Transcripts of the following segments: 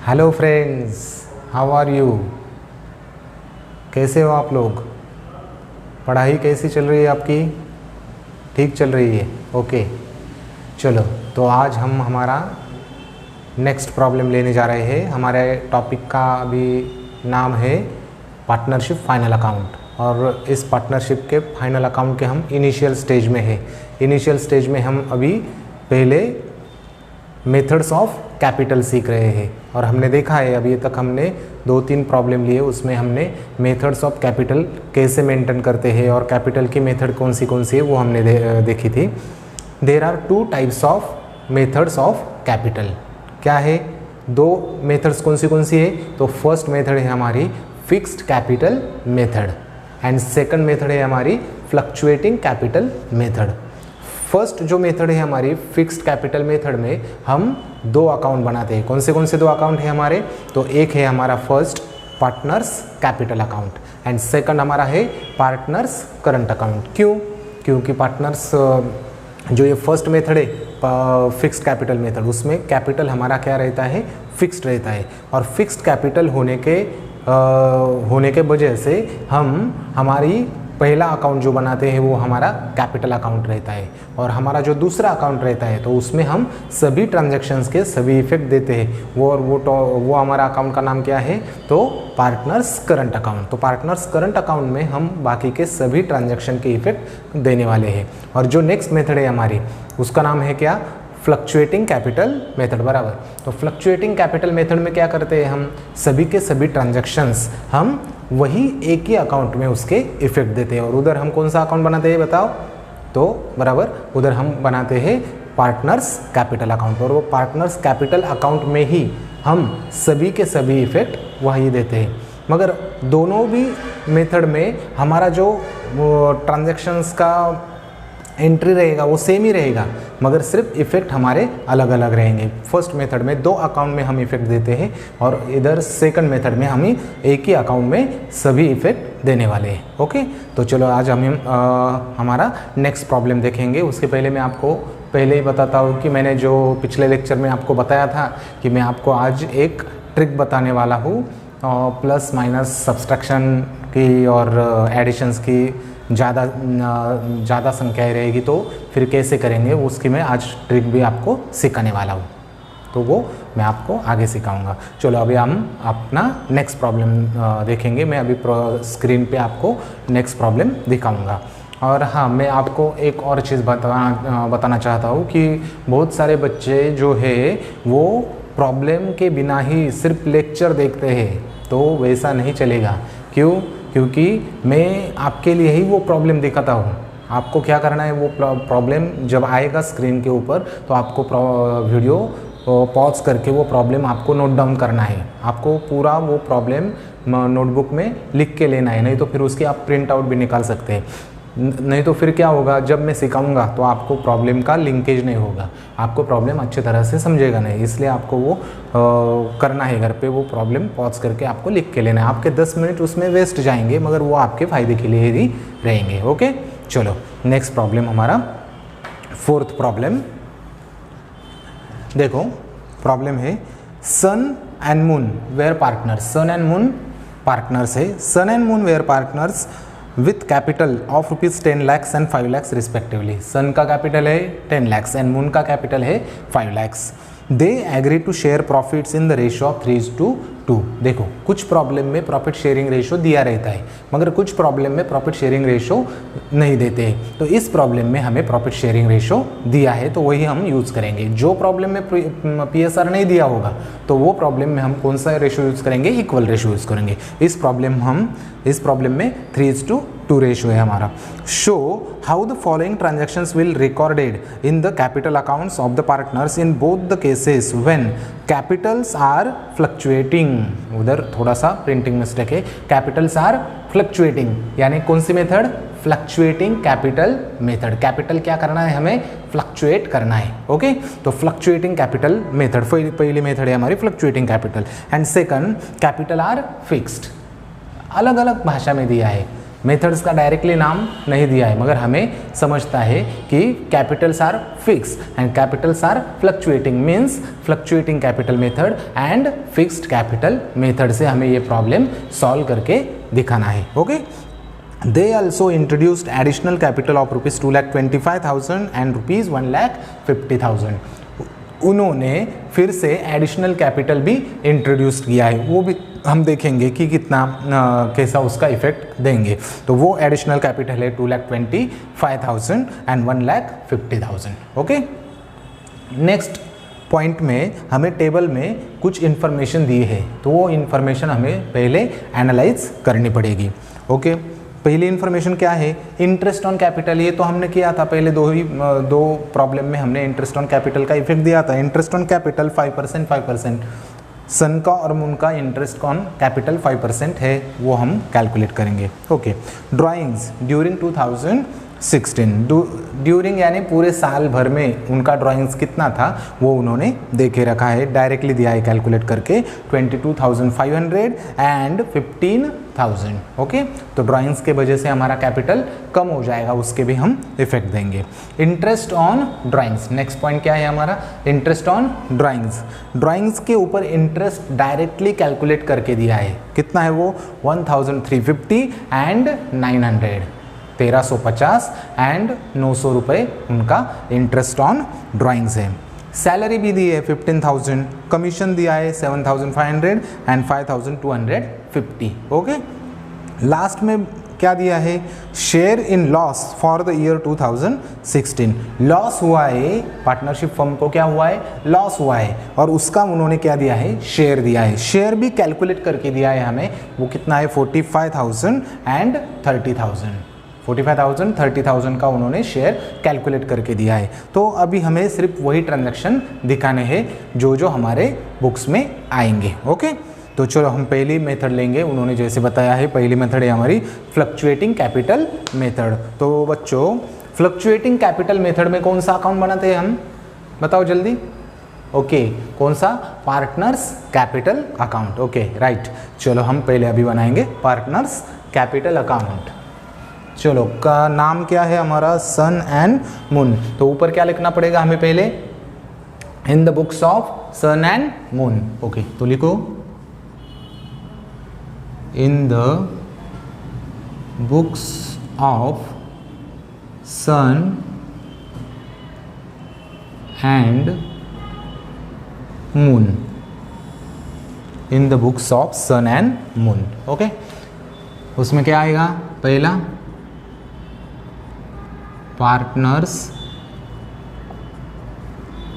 Hello friends, how are you? कैसे हो आप लोग? पढ़ाई कैसी चल रही है आपकी? ठीक चल रही है? ओके, चलो तो आज हम हमारा नेक्स्ट प्रॉब्लम लेने जा रहे हैं। हमारे टॉपिक का अभी नाम है पार्टनरशिप फाइनल अकाउंट, और इस पार्टनरशिप के फाइनल अकाउंट के हम इनिशियल स्टेज में है। इनिशियल स्टेज में हम अभी पहले मेथड्स ऑफ कैपिटल सीख रहे हैं, और हमने देखा है अभी तक हमने 2-3 प्रॉब्लम लिए, उसमें हमने मेथड्स ऑफ कैपिटल कैसे मेंटेन करते हैं और कैपिटल की मेथड कौन सी है वो हमने देखी थी। There are 2 types of methods of capital. क्या है? 2 मेथड्स कौन सी है? तो फर्स्ट मेथड है हमारी fixed capital method and second method है हमारी फ्लक्चुएटिंग कैपिटल मेथड। फर्स्ट जो मेथड है हमारी फिक्स्ड कैपिटल मेथड में हम 2 अकाउंट बनाते हैं। कौन से 2 अकाउंट है हमारे? तो एक है हमारा first partners capital account and second हमारा है पार्टनर्स करंट अकाउंट। क्यों? क्योंकि पार्टनर्स जो ये फर्स्ट मेथड है फिक्स्ड कैपिटल मेथड, उसमें कैपिटल हमारा क्या रहता है? फिक्स्ड रहता है, और फिक्स्ड कैपिटल होने के वजह से हम हमारी पहला अकाउंट जो बनाते हैं वो हमारा कैपिटल अकाउंट रहता है, और हमारा जो दूसरा अकाउंट रहता है तो उसमें हम सभी ट्रांजैक्शंस के सभी इफेक्ट देते हैं। वो हमारा अकाउंट का नाम क्या है? तो पार्टनर्स करंट अकाउंट। तो पार्टनर्स करंट अकाउंट में हम बाकी के सभी ट्रांजैक्शन के इफेक्ट देने वाले हैं। और जो नेक्स्ट मेथड है हमारी, उसका नाम है क्या? Fluctuating capital method. बराबर। तो फ्लक्चुएटिंग कैपिटल मेथड में क्या करते हैं? हम सभी के सभी ट्रांजैक्शंस हम वही एक ही अकाउंट में उसके इफेक्ट देते हैं, और उधर हम कौन सा अकाउंट बनाते हैं बताओ? तो बराबर उधर हम बनाते हैं पार्टनर्स कैपिटल अकाउंट, और वो पार्टनर्स कैपिटल अकाउंट में ही हम सभी के सभी इफेक्ट वही देते हैं। मगर दोनों भी मेथड में हमारा जो ट्रांजैक्शंस का एंट्री रहेगा वो सेम ही रहेगा, मगर सिर्फ इफेक्ट हमारे अलग अलग रहेंगे। फर्स्ट मेथड में 2 अकाउंट में हम इफेक्ट देते हैं, और इधर सेकंड मेथड में हम एक ही अकाउंट में सभी इफेक्ट देने वाले हैं। ओके, तो चलो आज हम हमारा नेक्स्ट प्रॉब्लम देखेंगे। उसके पहले मैं आपको पहले ही बताता हूँ कि मैंने जो पिछले लेक्चर में आपको बताया था कि मैं आपको आज एक ट्रिक बताने वाला हूँ, प्लस माइनस सब्सट्रैक्शन की और एडिशंस की ज़्यादा संख्याएँ रहेगी तो फिर कैसे करेंगे उसकी मैं आज ट्रिक भी आपको सिखाने वाला हूँ, तो वो मैं आपको आगे सिखाऊंगा। चलो अभी हम अपना नेक्स्ट प्रॉब्लम देखेंगे। मैं अभी स्क्रीन पे आपको नेक्स्ट प्रॉब्लम दिखाऊंगा। और हाँ, मैं आपको एक और चीज़ बताना चाहता हूँ कि बहुत सारे बच्चे जो है वो प्रॉब्लम के बिना ही सिर्फ लेक्चर देखते हैं, तो वैसा नहीं चलेगा। क्यों? क्योंकि मैं आपके लिए ही वो प्रॉब्लम दिखाता हूँ। आपको क्या करना है? वो प्रॉब्लम जब आएगा स्क्रीन के ऊपर तो आपको वीडियो पॉज करके वो प्रॉब्लम आपको नोट डाउन करना है। आपको पूरा वो प्रॉब्लम नोटबुक में लिख के लेना है, नहीं तो फिर उसकी आप प्रिंट आउट भी निकाल सकते हैं। नहीं तो फिर क्या होगा, जब मैं सिखाऊंगा तो आपको प्रॉब्लम का लिंकेज नहीं होगा, आपको प्रॉब्लम अच्छी तरह से समझेगा नहीं। इसलिए आपको वो करना है, घर पे वो प्रॉब्लम पॉज करके आपको लिख के लेना है। आपके 10 मिनट उसमें वेस्ट जाएंगे, मगर वो आपके फ़ायदे के लिए ही रहेंगे। ओके, चलो नेक्स्ट प्रॉब्लम हमारा फोर्थ प्रॉब्लम देखो। प्रॉब्लम है sun and moon were partners. Sun and moon partners है। Sun and moon were partners with capital of ₹10 lakhs and 5 lakhs respectively. Sun का कैपिटल है 10 lakhs एंड मून का capital है 5 lakhs। They agree to share profits in the ratio of 3:2। देखो, कुछ problem में profit sharing ratio दिया रहता है, मगर कुछ प्रॉब्लम में प्रॉफिट शेयरिंग रेशियो नहीं देते हैं। तो इस प्रॉब्लम में हमें प्रॉफिट शेयरिंग रेशियो दिया है, तो वही हम यूज़ करेंगे। जो प्रॉब्लम में PSR नहीं दिया होगा तो वो प्रॉब्लम में हम कौन सा रेशियो यूज़ करेंगे? इक्वल रेशियो यूज़ करेंगे। इस प्रॉब्लम में 3:2 रेशियो है हमारा। Show how the following transactions will recorded in the capital accounts of the partners in both the cases when capitals are fluctuating. उधर थोड़ा सा प्रिंटिंग मिस्टेक है। कैपिटल्स आर फ्लक्चुएटिंग, यानी कौन सी method? Fluctuating capital method. Capital क्या करना है? हमें फ्लक्चुएट करना है। ओके, तो फ्लक्चुएटिंग कैपिटल मेथड पहली मेथड है हमारी fluctuating capital, and second capital R fixed. अलग अलग भाषा में दिया है, मेथड्स का डायरेक्टली नाम नहीं दिया है, मगर हमें समझता है कि capitals are fix and capitals are fluctuating, means fluctuating capital method and fixed capital method से हमें ये प्रॉब्लम सॉल्व करके दिखाना है। Okay, They also introduced additional capital of rupees 2,25,000 and rupees 1,50,000. उन्होंने फिर से एडिशनल कैपिटल भी इंट्रोड्यूस किया है, वो भी हम देखेंगे कि कितना कैसा उसका इफेक्ट देंगे। तो वो एडिशनल कैपिटल है 2,25,000 एंड 1,50,000। ओके, नेक्स्ट पॉइंट में हमें टेबल में कुछ इन्फॉर्मेशन दी है, तो वो इन्फॉर्मेशन हमें पहले एनालाइज करनी पड़ेगी। ओके, पहली इन्फॉर्मेशन क्या है? Interest on capital. ये तो हमने किया था पहले दो प्रॉब्लम में हमने इंटरेस्ट ऑन कैपिटल का इफेक्ट दिया था। इंटरेस्ट ऑन कैपिटल 5%, सन का और मून का इंटरेस्ट ऑन कैपिटल 5% है, वो हम कैलकुलेट करेंगे। ओके, ड्राइंग्स ड्यूरिंग 2016, ड्यूरिंग यानी पूरे साल भर में उनका ड्राइंग्स कितना था वो उन्होंने दे के रखा है, डायरेक्टली दिया है कैलकुलेट करके 22,500 एंड 15,000। ओके, तो ड्राइंग्स के वजह से हमारा कैपिटल कम हो जाएगा, उसके भी हम इफेक्ट देंगे। Interest on drawings, next point क्या है हमारा? Interest on drawings. ड्राइंग्स के ऊपर इंटरेस्ट डायरेक्टली कैलकुलेट करके दिया है, कितना है वो? 1,350 एंड 900, 1,350 एंड 900 रुपये उनका इंटरेस्ट ऑन ड्राइंग्स है। सैलरी भी दी है 15,000, कमीशन दिया है 7,500 एंड 5,250। ओके, लास्ट में क्या दिया है? Share in loss for the year 2016। Loss हुआ है, पार्टनरशिप फर्म को क्या हुआ है? लॉस हुआ है, और उसका उन्होंने क्या दिया है? शेयर दिया है। शेयर भी कैलकुलेट करके दिया है हमें, वो कितना है? 45,000 एंड 30,000। 45,000 30,000 का उन्होंने शेयर कैलकुलेट करके दिया है। तो अभी हमें सिर्फ वही ट्रांजैक्शन दिखाने हैं जो हमारे बुक्स में आएंगे। ओके, तो चलो हम पहली मेथड लेंगे, उन्होंने जैसे बताया है पहली मेथड है हमारी फ्लक्चुएटिंग कैपिटल मेथड। तो बच्चों, फ्लक्चुएटिंग कैपिटल मेथड में कौन सा अकाउंट बनाते हैं हम? बताओ जल्दी। ओके, कौन सा? Partners capital account. Okay, right. चलो हम पहले अभी बनाएंगे पार्टनर्स कैपिटल अकाउंट। चलो, का नाम क्या है हमारा? Sun and Moon. तो ऊपर क्या लिखना पड़ेगा हमें पहले? In the books of Sun and Moon. Okay, तो लिखो in the books of Sun and Moon. In the books of Sun and Moon. Okay, उसमें क्या आएगा? पहला पार्टनर्स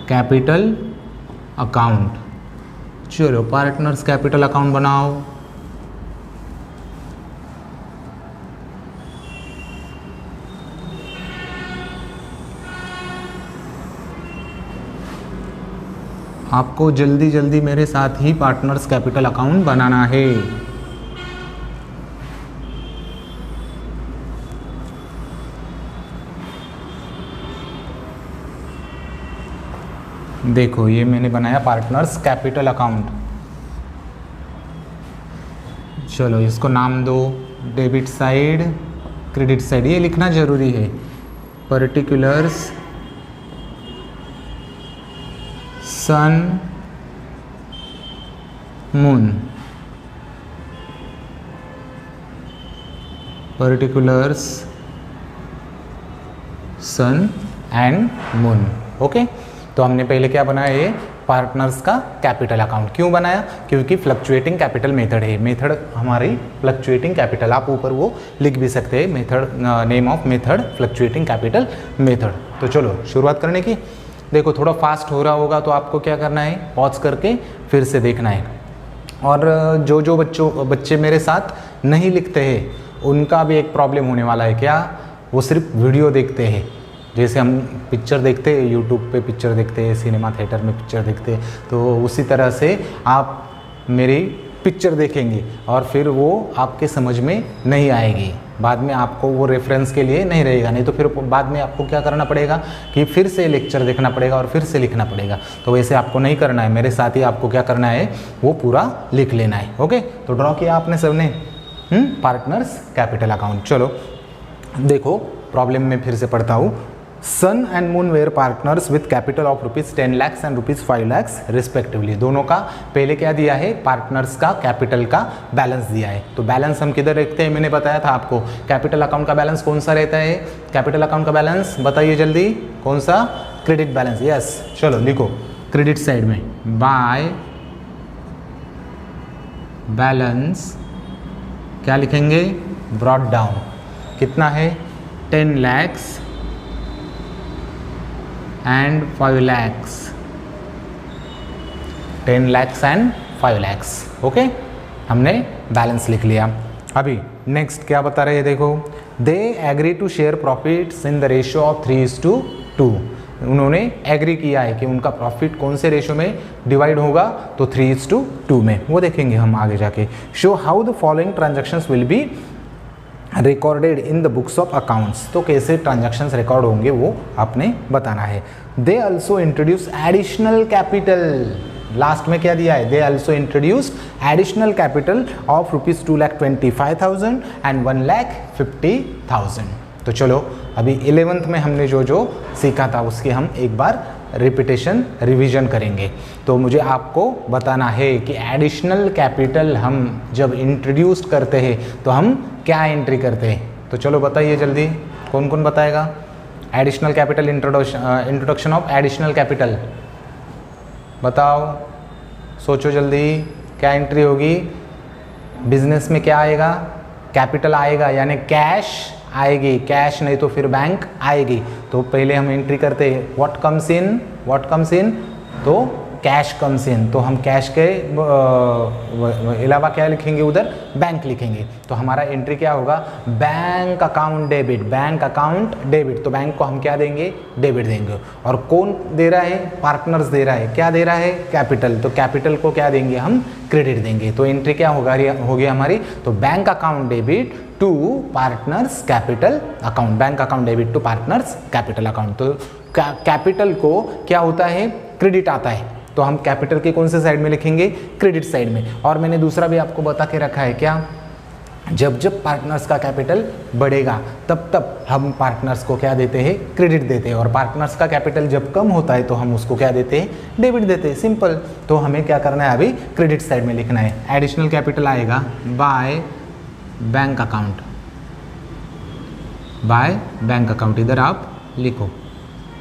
कैपिटल अकाउंट। चलो, पार्टनर्स कैपिटल अकाउंट बनाओ। आपको जल्दी जल्दी मेरे साथ ही पार्टनर्स कैपिटल अकाउंट बनाना है। देखो, ये मैंने बनाया पार्टनर्स कैपिटल अकाउंट। चलो, इसको नाम दो डेबिट साइड, क्रेडिट साइड, ये लिखना जरूरी है। Particulars Sun Moon, particulars Sun and Moon. Okay, तो हमने पहले क्या बनाया? ये पार्टनर्स का कैपिटल अकाउंट। क्यों बनाया? क्योंकि फ्लक्चुएटिंग कैपिटल मेथड है। मेथड हमारी फ्लक्चुएटिंग कैपिटल, आप ऊपर वो लिख भी सकते हैं, method, name of method fluctuating capital method. तो चलो शुरुआत करने की। देखो, थोड़ा फास्ट हो रहा होगा तो आपको क्या करना है? पॉज करके फिर से देखना है। और जो बच्चे मेरे साथ नहीं लिखते हैं उनका भी एक प्रॉब्लम होने वाला है। क्या? वो सिर्फ वीडियो देखते हैं। जैसे हम पिक्चर देखते हैं, यूट्यूब पे पिक्चर देखते हैं, सिनेमा थिएटर में पिक्चर देखते हैं, तो उसी तरह से आप मेरी पिक्चर देखेंगे और फिर वो आपके समझ में नहीं आएगी। बाद में आपको वो रेफरेंस के लिए नहीं रहेगा, नहीं तो फिर बाद में आपको क्या करना पड़ेगा कि फिर से लेक्चर देखना पड़ेगा और फिर से लिखना पड़ेगा। तो वैसे आपको नहीं करना है, मेरे साथ ही आपको क्या करना है? वो पूरा लिख लेना है। ओके, तो ड्रॉ किया आपने सबने? Partners capital account. चलो देखो प्रॉब्लम में फिर से पढ़ता हूँ। Sun and moon were partners with capital of ₹10 lakhs and ₹5 lakhs respectively. दोनों का पहले क्या दिया है, पार्टनर्स का कैपिटल का बैलेंस दिया है। तो बैलेंस हम किधर रखते हैं, मैंने बताया था आपको कैपिटल अकाउंट का बैलेंस कौन सा रहता है, कैपिटल अकाउंट का बैलेंस बताइए जल्दी, कौन सा, क्रेडिट बैलेंस। यस चलो लिखो क्रेडिट साइड में बाय बैलेंस क्या लिखेंगे, ब्रॉट डाउन। कितना है, 10 lakhs and 5 lakhs, 10 lakhs and 5 lakhs। Okay, हमने बैलेंस लिख लिया। अभी नेक्स्ट क्या बता रहे हैं देखो, they agree to share profits in the ratio of 3:2। उन्होंने एग्री किया है कि उनका प्रॉफिट कौन से रेशियो में डिवाइड होगा, तो 3:2 में। वो देखेंगे हम आगे जाके। Show how the following transactions will be recorded in the books of accounts. तो कैसे ट्रांजैक्शंस रिकॉर्ड होंगे वो आपने बताना है। They also introduce additional capital, last में क्या दिया है, they also introduce additional capital of ₹2,25,000 and 1,50,000। तो चलो अभी 11th में हमने जो जो सीखा था उसकी हम एक बार रिपीटेशन रिवीजन करेंगे। तो मुझे आपको बताना है कि एडिशनल कैपिटल हम जब इंट्रोड्यूस करते हैं तो हम क्या एंट्री करते हैं। तो चलो बताइए जल्दी, कौन कौन बताएगा, additional capital introduction of additional capital बताओ, सोचो जल्दी, क्या एंट्री होगी, बिजनेस में क्या आएगा, कैपिटल आएगा यानी कैश आएगी, कैश नहीं तो फिर बैंक आएगी। तो पहले हम एंट्री करते हैं व्हाट कम्स इन, तो कैश कम्स इन। तो हम कैश के अलावा क्या लिखेंगे, उधर बैंक लिखेंगे। तो हमारा एंट्री क्या होगा, bank account debit, bank account debit. तो बैंक को हम क्या देंगे, डेबिट देंगे। और कौन दे रहा है, पार्टनर्स दे रहा है, क्या दे रहा है, कैपिटल। तो कैपिटल को क्या देंगे, हम क्रेडिट देंगे। तो एंट्री क्या होगा, होगी हमारी, तो bank account debit to partners capital account, bank account debit to partners capital account. तो कैपिटल को क्या होता है, क्रेडिट आता है। तो हम कैपिटल के कौन से साइड में लिखेंगे, क्रेडिट साइड में। और मैंने दूसरा भी आपको बता के रखा है क्या, जब जब पार्टनर्स का कैपिटल बढ़ेगा तब तब हम पार्टनर्स को क्या देते हैं, क्रेडिट देते हैं। और पार्टनर्स का कैपिटल जब कम होता है तो हम उसको क्या देते हैं, डेबिट देते हैं, सिंपल। तो हमें क्या करना है, अभी क्रेडिट साइड में लिखना है। एडिशनल कैपिटल आएगा by bank account, by bank account, इधर आप लिखो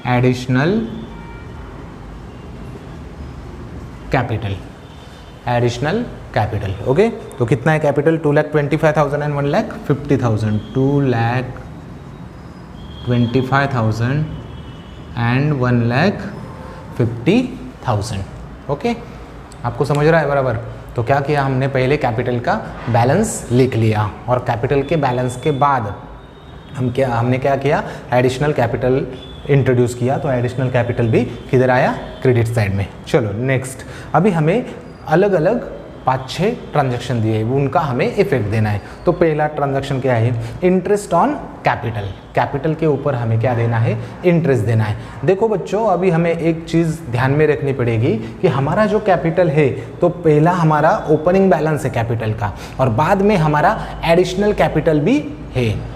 additional capital, additional capital. Okay, तो कितना है कैपिटल, 2,25,000 एंड 1,50,000, 2,25,000 एंड 1,50,000। ओके, आपको समझ रहा है बराबर। तो क्या किया हमने, पहले कैपिटल का बैलेंस लिख लिया और कैपिटल के बैलेंस के बाद हमने क्या किया, एडिशनल कैपिटल इंट्रोड्यूस किया। तो एडिशनल कैपिटल भी किधर आया, क्रेडिट साइड में। चलो नेक्स्ट, अभी हमें अलग अलग 5-6 ट्रांजैक्शन दिए, उनका हमें इफेक्ट देना है। तो पहला ट्रांजैक्शन क्या है, इंटरेस्ट ऑन कैपिटल। कैपिटल के ऊपर हमें क्या देना है, इंटरेस्ट देना है। देखो बच्चों, अभी हमें एक चीज़ ध्यान में रखनी पड़ेगी कि हमारा जो कैपिटल है, तो पहला हमारा ओपनिंग बैलेंस है कैपिटल का, और बाद में हमारा एडिशनल कैपिटल भी है।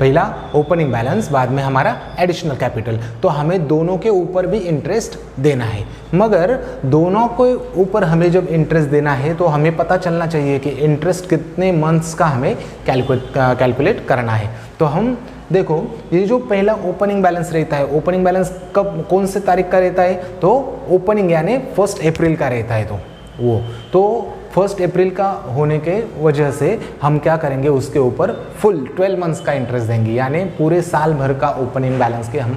पहला ओपनिंग बैलेंस, बाद में हमारा एडिशनल कैपिटल। तो हमें दोनों के ऊपर भी इंटरेस्ट देना है। मगर दोनों के ऊपर हमें जब इंटरेस्ट देना है तो हमें पता चलना चाहिए कि इंटरेस्ट कितने मंथ्स का हमें कैलकुलेट करना है। तो हम देखो, ये जो पहला ओपनिंग बैलेंस रहता है, ओपनिंग बैलेंस कब, कौन से तारीख का रहता है, तो ओपनिंग यानी 1 अप्रैल का रहता है। तो वो तो 1 अप्रैल का होने के वजह से हम क्या करेंगे, उसके ऊपर फुल 12 मंथ्स का इंटरेस्ट देंगे, यानी पूरे साल भर का ओपनिंग बैलेंस के हम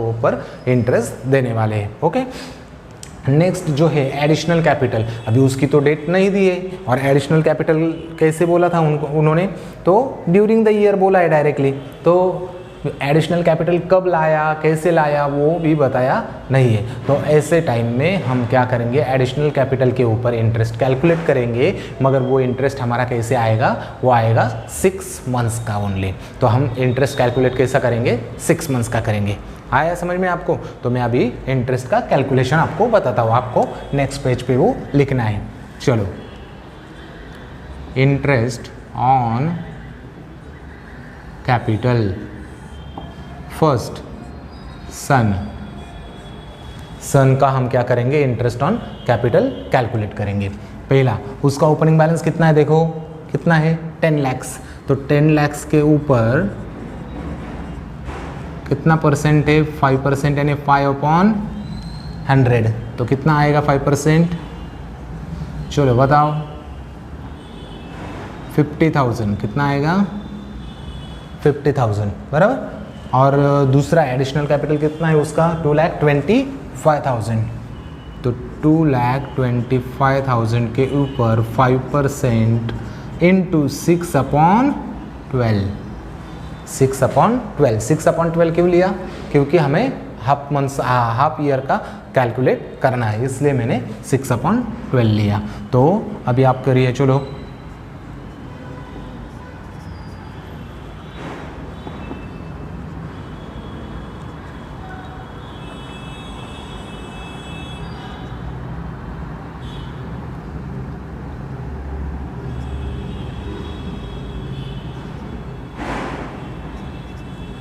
ऊपर इंटरेस्ट देने वाले हैं। ओके, नेक्स्ट जो है एडिशनल कैपिटल, अभी उसकी तो डेट नहीं दी है। और एडिशनल कैपिटल कैसे बोला था उन्होंने, तो ड्यूरिंग द ईयर बोला है डायरेक्टली। तो एडिशनल कैपिटल कब लाया, कैसे लाया, वो भी बताया नहीं है। तो ऐसे टाइम में हम क्या करेंगे, एडिशनल कैपिटल के ऊपर इंटरेस्ट कैलकुलेट करेंगे। मगर वो इंटरेस्ट हमारा कैसे आएगा, वो आएगा 6 मंथ्स का ओनली। तो हम इंटरेस्ट कैलकुलेट कैसा करेंगे, 6 मंथ्स का करेंगे। आया समझ में आपको। तो मैं अभी इंटरेस्ट का कैलकुलेशन आपको बताता हूँ, आपको नेक्स्ट पेज पे वो लिखना है। चलो, इंटरेस्ट ऑन कैपिटल। फर्स्ट सन का हम क्या करेंगे, इंटरेस्ट ऑन कैपिटल कैलकुलेट करेंगे। पहला उसका ओपनिंग बैलेंस कितना है, देखो कितना है 10 lakhs। तो 10 lakhs के ऊपर कितना परसेंट है, 5% यानी 5/100। तो कितना आएगा 5%, चलो बताओ 50,000। कितना आएगा 50,000 बराबर। और दूसरा एडिशनल कैपिटल कितना है उसका 2,25,000। तो 2,25,000 के ऊपर 5% इंटू 6/12। 6/12 क्यों लिया, क्योंकि हमें हाफ ईयर का कैलकुलेट करना है, इसलिए मैंने 6/12 लिया। तो अभी आप करिए, चलो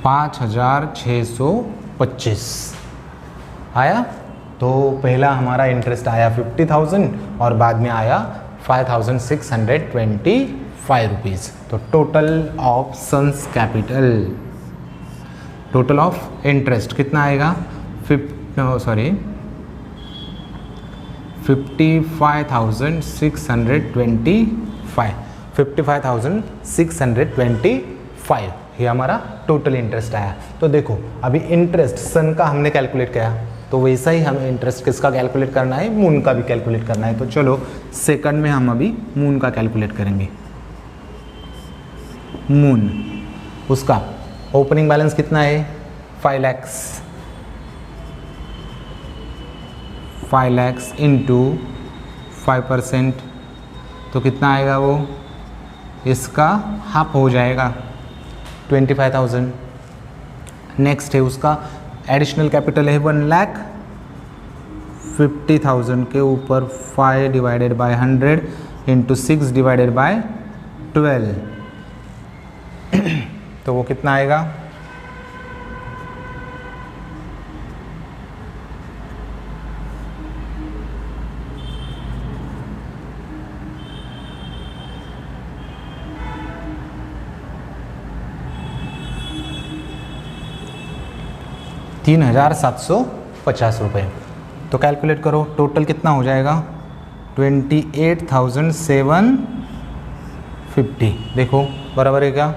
5,625 आया। तो पहला हमारा इंटरेस्ट आया 50,000 और बाद में आया 5,625 रुपीज़। तो total of Sun's capital, total of interest कितना आएगा 55,625 ये हमारा टोटल इंटरेस्ट आया। तो देखो अभी इंटरेस्ट सन का हमने कैलकुलेट किया, तो वैसा ही हमें इंटरेस्ट किसका कैलकुलेट करना है, मून का भी कैलकुलेट करना है। तो चलो सेकंड में हम अभी मून का कैलकुलेट करेंगे। मून उसका ओपनिंग बैलेंस कितना है 5 lakhs। 5 lakhs इंटू 5%, तो कितना आएगा वो, इसका हाफ हो जाएगा 25,000। नेक्स्ट है उसका एडिशनल कैपिटल है 1,50,000 के ऊपर 5/100 इंटू 6/12। तो वो कितना आएगा 3,750 रुपये। तो कैलकुलेट करो टोटल कितना हो जाएगा 28,750। देखो बराबर है क्या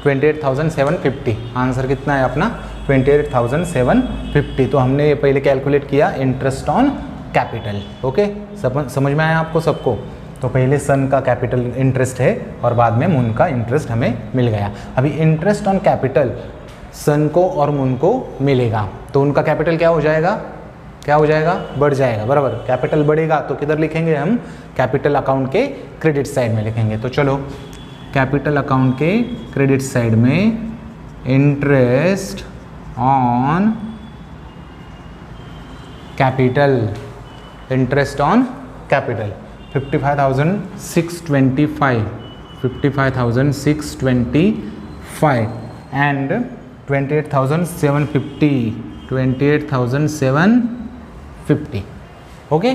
28,750। आंसर कितना है अपना 28,750। तो हमने ये पहले कैलकुलेट किया इंटरेस्ट ऑन कैपिटल। ओके, समझ में आया आपको सबको। तो पहले सन का कैपिटल इंटरेस्ट है और बाद में मून का इंटरेस्ट हमें मिल गया। अभी इंटरेस्ट ऑन कैपिटल सन को और मून को मिलेगा, तो उनका कैपिटल क्या हो जाएगा, बढ़ जाएगा बराबर। कैपिटल बढ़ेगा तो किधर लिखेंगे हम, कैपिटल अकाउंट के क्रेडिट साइड में लिखेंगे। तो चलो कैपिटल अकाउंट के क्रेडिट साइड में interest on capital, interest on capital 55,625 and 28,750। Okay,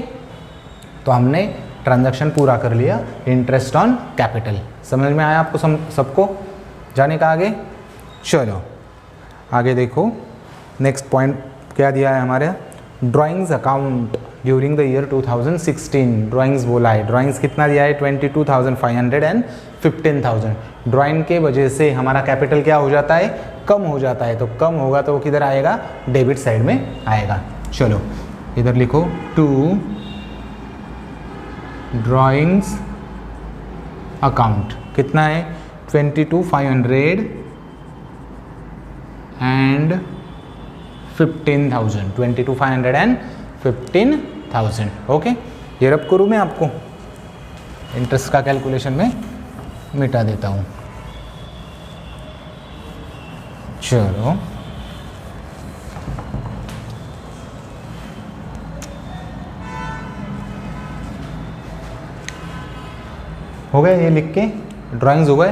तो हमने ट्रांजैक्शन पूरा कर लिया इंटरेस्ट ऑन कैपिटल। समझ में आया आपको सबको, जाने का आगे। चलो आगे देखो नेक्स्ट पॉइंट क्या दिया है हमारे, drawings account during the year 2016। Drawings बोला है, ड्राइंग्स कितना दिया है 22,500 एंड 15,000। ड्राइंग के वजह से हमारा कैपिटल क्या हो जाता है, कम हो जाता है। तो कम होगा तो वो किधर आएगा, डेबिट साइड में आएगा। चलो इधर लिखो 2 ड्राइंग्स अकाउंट कितना है 22,500 एंड 15,000। 22,500 एंड 15,000। ओके, ये रब करूँ मैं आपको इंटरेस्ट का कैलकुलेशन में मिटा देता हूँ। चलो हो गया ये लिख के ड्राइंग्स हो गए।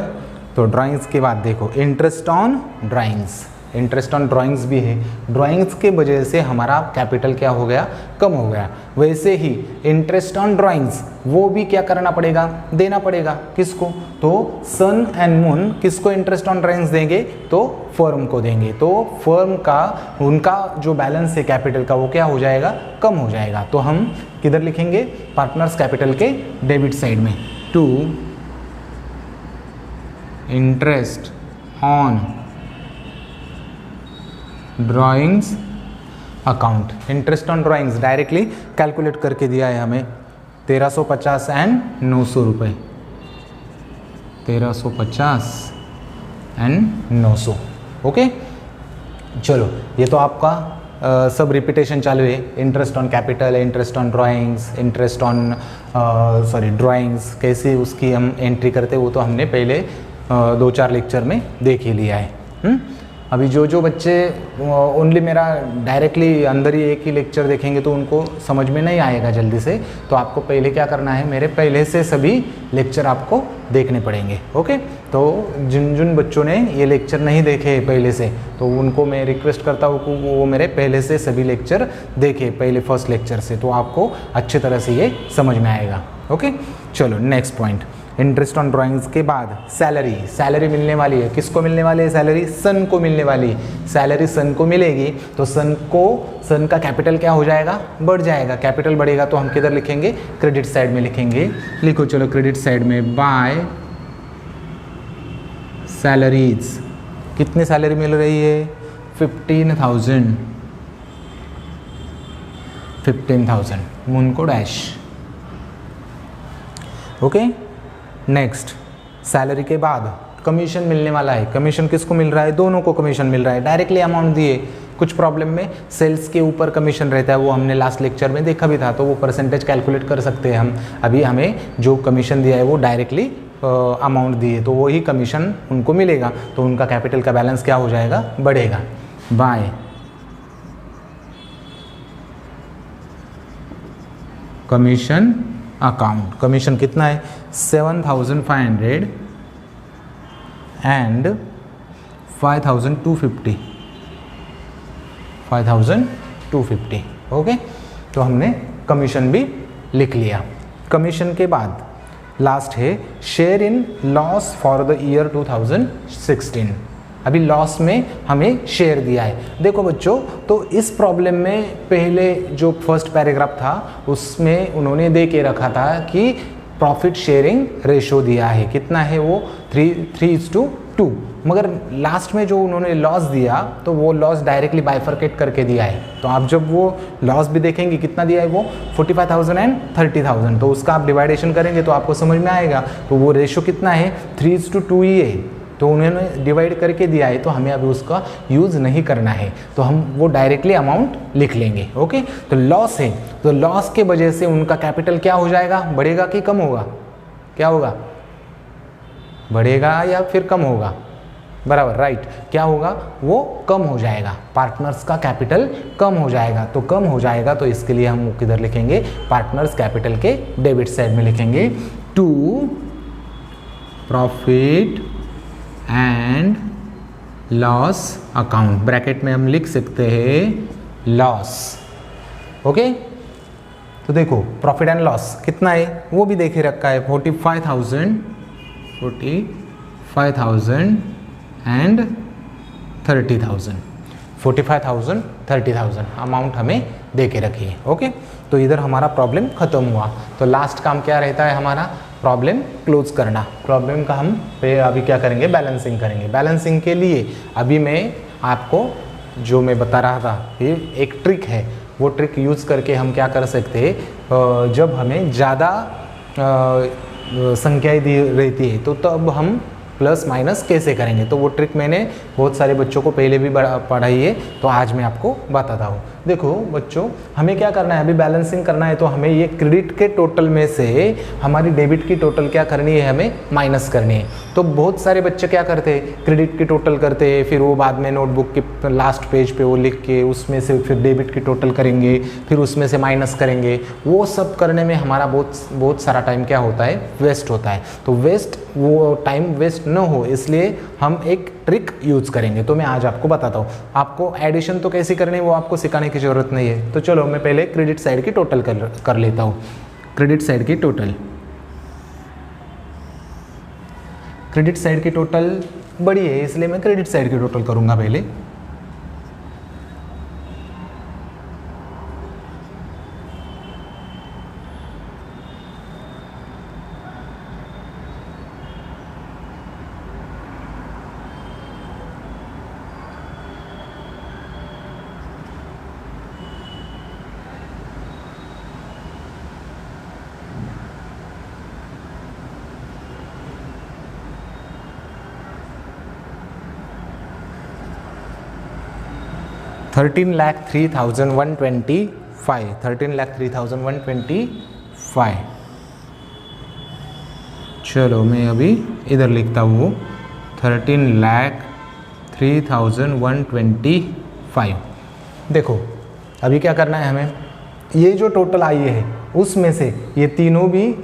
तो ड्राइंग्स के बाद देखो interest on drawings, interest on drawings भी है। ड्राइंग्स के वजह से हमारा कैपिटल क्या हो गया, कम हो गया। वैसे ही इंटरेस्ट ऑन ड्राइंग्स वो भी क्या करना पड़ेगा, देना पड़ेगा। किसको, तो सन एंड मून किसको इंटरेस्ट ऑन ड्राइंग्स देंगे, तो फर्म को देंगे। तो फर्म का उनका जो बैलेंस है कैपिटल का वो क्या हो जाएगा, कम हो जाएगा। तो हम किधर लिखेंगे, पार्टनर्स कैपिटल के डेबिट साइड में, to interest on drawings account. Interest on drawings directly calculate करके दिया है हमें 1350 एंड 900 रुपये, 1350 एंड 900। ओके, चलो ये तो आपका सब रिपीटेशन चालू है। Interest on capital, interest on drawings, interest on drawings कैसे उसकी हम एंट्री करते वो तो हमने पहले 2-4 लेक्चर में देख ही लिया है। अभी जो बच्चे ओनली मेरा डायरेक्टली अंदर ही एक ही लेक्चर देखेंगे तो उनको समझ में नहीं आएगा जल्दी से। तो आपको पहले क्या करना है, मेरे पहले से सभी लेक्चर आपको देखने पड़ेंगे। ओके, तो जिन बच्चों ने ये लेक्चर नहीं देखे पहले से तो उनको मैं रिक्वेस्ट करता हूँ कि वो मेरे पहले से सभी लेक्चर देखे, पहले फर्स्ट लेक्चर से, तो आपको अच्छे तरह से ये समझ में आएगा। ओके, चलो next point. Interest on drawings के बाद सैलरी, सैलरी मिलने वाली है। किसको मिलने वाली है सैलरी, सन को मिलने वाली है। सैलरी सन को मिलेगी तो सन का कैपिटल क्या हो जाएगा, बढ़ जाएगा। कैपिटल बढ़ेगा तो हम किधर लिखेंगे, क्रेडिट साइड में लिखेंगे। लिखो चलो क्रेडिट साइड में, बाय सैलरीज। कितनी सैलरी मिल रही है, 15,000 मून को डैश। ओके, नेक्स्ट सैलरी के बाद कमीशन मिलने वाला है। कमीशन किसको मिल रहा है, दोनों को कमीशन मिल रहा है। डायरेक्टली अमाउंट दिए, कुछ प्रॉब्लम में सेल्स के ऊपर कमीशन रहता है, वो हमने लास्ट लेक्चर में देखा भी था, तो वो परसेंटेज कैलकुलेट कर सकते हैं हम। अभी हमें जो कमीशन दिया है वो डायरेक्टली अमाउंट दिए तो वही कमीशन उनको मिलेगा, तो उनका कैपिटल का बैलेंस क्या हो जाएगा, बढ़ेगा। Bye commission account. कमीशन कितना है, 7,500 एंड 5,250, 5,250। ओके, तो हमने कमीशन भी लिख लिया। कमीशन के बाद लास्ट है share in loss for the year 2016। अभी लॉस में हमें शेयर दिया है। देखो बच्चों, तो इस प्रॉब्लम में पहले जो फर्स्ट पैराग्राफ था उसमें उन्होंने दे के रखा था कि प्रॉफिट शेयरिंग रेशो दिया है, कितना है वो 3:2। मगर लास्ट में जो उन्होंने लॉस दिया तो वो लॉस डायरेक्टली बाइफरकेट करके दिया है। तो आप जब वो लॉस भी देखेंगे कितना दिया है वो 45,000 एंड 30,000, तो उसका आप डिवाइडेशन करेंगे तो आपको समझ में आएगा। तो वो रेशो कितना है, 3:2 ही है, तो उन्होंने डिवाइड करके दिया है, तो हमें अभी उसका यूज़ नहीं करना है, तो हम वो डायरेक्टली अमाउंट लिख लेंगे। ओके, तो लॉस है, तो लॉस के वजह से उनका कैपिटल क्या हो जाएगा, बढ़ेगा कि कम होगा, क्या होगा, बढ़ेगा या फिर कम होगा, बराबर राइट। क्या होगा, वो कम हो जाएगा, पार्टनर्स का कैपिटल कम हो जाएगा। तो कम हो जाएगा तो इसके लिए हम किधर लिखेंगे, पार्टनर्स कैपिटल के डेबिट साइड में लिखेंगे, to profit and loss account. Bracket में हम लिख सकते हैं लॉस। ओके, तो देखो प्रॉफिट एंड लॉस कितना है वो भी देखे रखा है, 45,000 एंड 30,000, 45,000 30,000 अमाउंट हमें दे के रखी है। ओके, तो इधर हमारा प्रॉब्लम खत्म हुआ। तो लास्ट काम क्या रहता है हमारा, प्रॉब्लम क्लोज करना। प्रॉब्लम का हम अभी क्या करेंगे, बैलेंसिंग करेंगे। बैलेंसिंग के लिए अभी मैं आपको जो मैं बता रहा था ये एक ट्रिक है, वो ट्रिक यूज़ करके हम क्या कर सकते हैं, जब हमें ज़्यादा संख्याएं दी रहती है तो तब हम प्लस माइनस कैसे करेंगे, तो वो ट्रिक मैंने बहुत सारे बच्चों को पहले भी पढ़ाई है, तो आज मैं आपको बताता हूँ। देखो बच्चों, हमें क्या करना है, अभी बैलेंसिंग करना है, तो हमें ये क्रेडिट के टोटल में से हमारी डेबिट की टोटल क्या करनी है, हमें माइनस करनी है। तो बहुत सारे बच्चे क्या करते हैं, क्रेडिट की टोटल करते हैं, फिर वो बाद में नोटबुक के लास्ट पेज पे वो लिख के उसमें से फिर डेबिट की टोटल करेंगे, फिर उसमें से माइनस करेंगे। वो सब करने में हमारा बहुत सारा टाइम क्या होता है, वेस्ट होता है। तो वो टाइम वेस्ट न हो इसलिए हम एक ट्रिक यूज करेंगे। तो मैं आज आपको बताता हूँ। आपको एडिशन तो कैसे करनी है वो आपको सिखाने की ज़रूरत नहीं है। तो चलो मैं पहले क्रेडिट साइड की टोटल कर लेता हूँ। क्रेडिट साइड की टोटल, क्रेडिट साइड की टोटल बड़ी है इसलिए मैं क्रेडिट साइड की टोटल करूँगा पहले। $13,03,125। चलो मैं अभी इधर लिखता हूँ 13,03,125। देखो अभी क्या करना है हमें, ये जो टोटल आई है उसमें से ये तीनों भी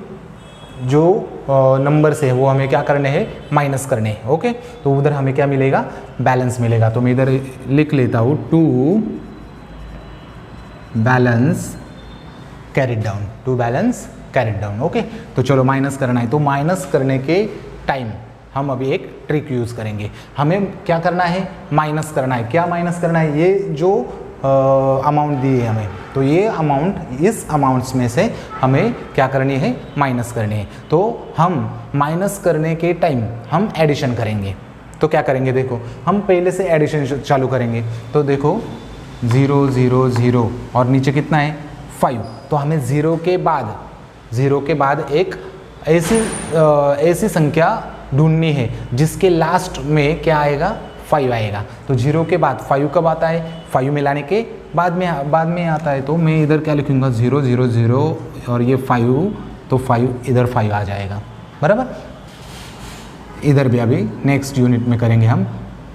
जो नंबर से है वो हमें क्या करने हैं, माइनस करने हैं। ओके, तो उधर हमें क्या मिलेगा, बैलेंस मिलेगा। तो मैं इधर लिख लेता हूँ to balance carried down, to balance carried down. Okay, तो चलो माइनस करना है। तो माइनस करने के टाइम हम अभी एक ट्रिक यूज़ करेंगे। हमें क्या करना है, माइनस करना है। क्या माइनस करना है, ये जो अमाउंट दी है हमें, तो ये अमाउंट, इस अमाउंट्स में से हमें क्या करनी है, माइनस करनी है। तो हम माइनस करने के टाइम हम एडिशन करेंगे। तो क्या करेंगे, देखो हम पहले से एडिशन चालू करेंगे। तो देखो 0 0 0 और नीचे कितना है 5। तो हमें ज़ीरो के बाद एक ऐसी संख्या ढूंढनी है जिसके लास्ट में क्या आएगा, 5 आएगा। तो 0 के बाद 5 कब आता है, 5 मिलाने के बाद में आता है। तो मैं इधर क्या लिखूँगा 0 0 0 और ये 5, तो 5 इधर 5 आ जाएगा, बराबर। इधर भी अभी नेक्स्ट यूनिट में करेंगे हम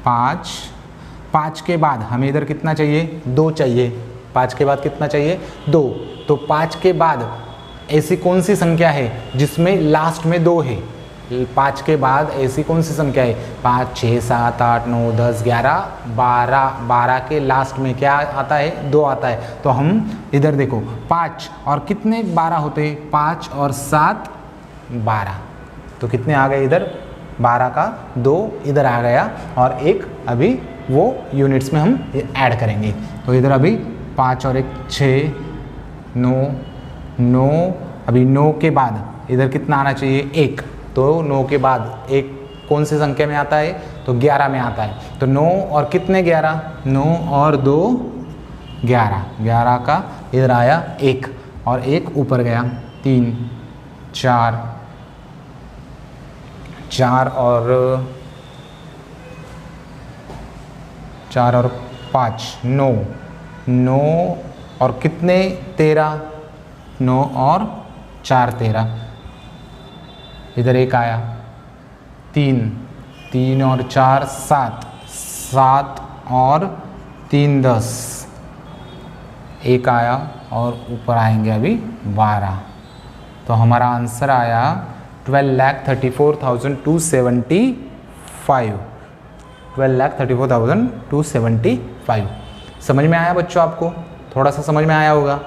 5 के बाद हमें इधर कितना चाहिए, 2 चाहिए। 5 के बाद कितना चाहिए, 2। तो 5 के बाद ऐसी कौन सी संख्या है जिसमें लास्ट में 2 है। 5 के बाद ऐसी कौन सी संख्या है, 5 6 7 8 9 10 11 12 के लास्ट में क्या आता है, 2 आता है। तो हम इधर देखो 5 और कितने 12 होते हैं, 5 और 7 12। तो कितने आ गए इधर, 12 का 2 इधर आ गया और एक अभी वो यूनिट्स में हम ऐड करेंगे। तो इधर अभी 5 और 1 6 9 अभी 9 के बाद इधर कितना आना चाहिए, 1। तो 9 के बाद एक कौन सी संख्या में आता है, तो 11 में आता है। तो 9 और कितने 11, 9 और 2 11, 11 का इधर आया 1 और 1 ऊपर गया 3 4 और 5 9 और कितने 13, 9 और 4 13, इधर 1 आया 3 और 4 7 और 3 10, 1 आया और ऊपर आएंगे अभी 12। तो हमारा आंसर आया 12,34,275। 12,34,275। समझ में आया बच्चों, आपको थोड़ा सा समझ में आया होगा।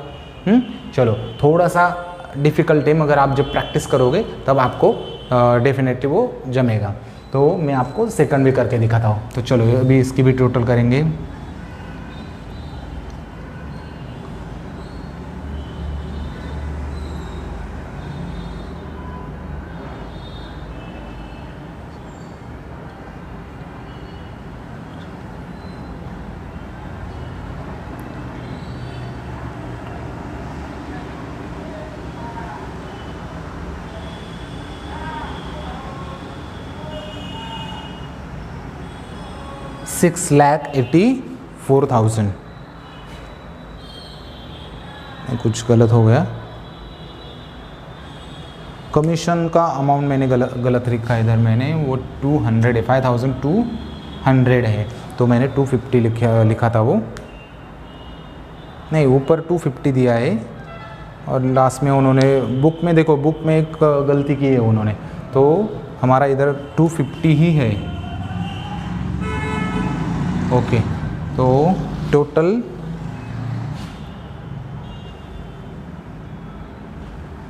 चलो थोड़ा सा डिफ़िकल्ट है मगर आप जब प्रैक्टिस करोगे तब आपको डेफिनेटली वो जमेगा। तो मैं आपको सेकंड भी करके दिखाता हूँ। तो चलो अभी इसकी भी टोटल करेंगे। $6,84,000। कुछ गलत हो गया, कमीशन का अमाउंट मैंने गलत लिखा है इधर, मैंने वो 200 है, 5200 है, तो मैंने 250 लिखा था, वो नहीं, ऊपर 250 दिया है और लास्ट में उन्होंने बुक में, देखो बुक में एक गलती की है उन्होंने, तो हमारा इधर 250 ही है। ओके, तो टोटल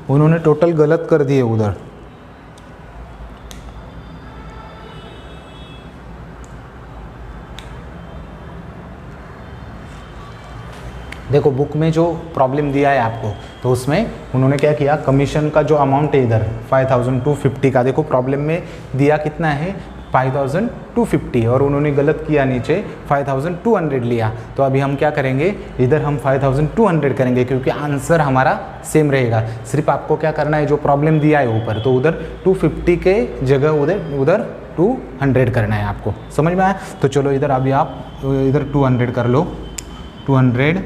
उन्होंने टोटल गलत कर दिए उधर। देखो बुक में जो प्रॉब्लम दिया है आपको, तो उसमें उन्होंने क्या किया, कमीशन का जो अमाउंट है इधर 5250 का, देखो प्रॉब्लम में दिया कितना है 5250 और उन्होंने गलत किया, नीचे 5200 लिया। तो अभी हम क्या करेंगे, इधर हम 5200 करेंगे क्योंकि आंसर हमारा सेम रहेगा। सिर्फ आपको क्या करना है, जो प्रॉब्लम दिया है ऊपर, तो उधर 250 के जगह उधर 200 करना है आपको, समझ में आया। तो चलो इधर अभी आप इधर 200 कर लो, 200,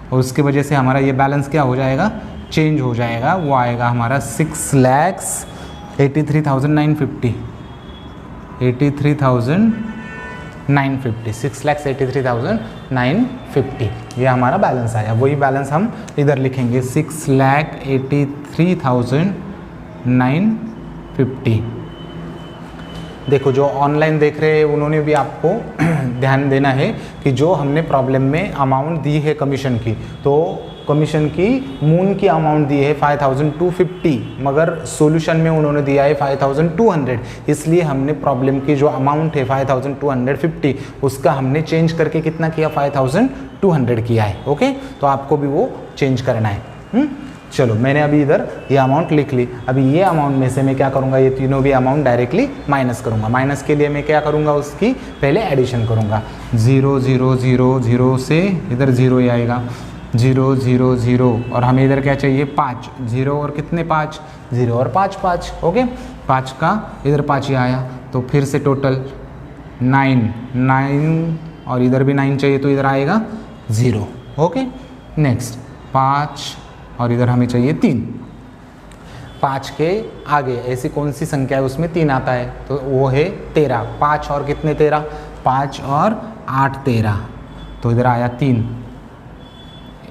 और उसकी वजह से हमारा ये बैलेंस क्या हो जाएगा, चेंज हो जाएगा, वो आएगा हमारा 6,83,950, 6,83,950, ये हमारा बैलेंस आया। वही बैलेंस हम इधर लिखेंगे 6,83,950। देखो जो ऑनलाइन देख रहे हैं उन्होंने भी आपको ध्यान देना है कि जो हमने प्रॉब्लम में अमाउंट दी है कमीशन की, तो कमीशन की मून की अमाउंट दी है 5250, मगर सॉल्यूशन में उन्होंने दिया है 5200, इसलिए हमने प्रॉब्लम की जो अमाउंट है 5250 उसका हमने चेंज करके कितना किया, 5200 किया है। ओके, तो आपको भी वो चेंज करना है। चलो मैंने अभी इधर ये अमाउंट लिख ली। अभी ये अमाउंट में से मैं क्या करूँगा, ये तीनों भी अमाउंट डायरेक्टली माइनस करूँगा। माइनस के लिए मैं क्या करूँगा, उसकी पहले एडिशन करूँगा। 0 0 0 0 से इधर 0 ही आएगा, 0 0 0, और हमें इधर क्या चाहिए, 5, 0 और कितने 5, 0 और 5 5। ओके, 5 का इधर 5 ही आया, तो फिर से टोटल 9 9, और इधर भी 9 चाहिए, तो इधर आएगा 0। ओके, नेक्स्ट 5, और इधर हमें चाहिए 3। 5 के आगे ऐसी कौन सी संख्या है उसमें 3 आता है, तो वो है 13। 5 और कितने 13, 5 और 8 13, तो इधर आया 3,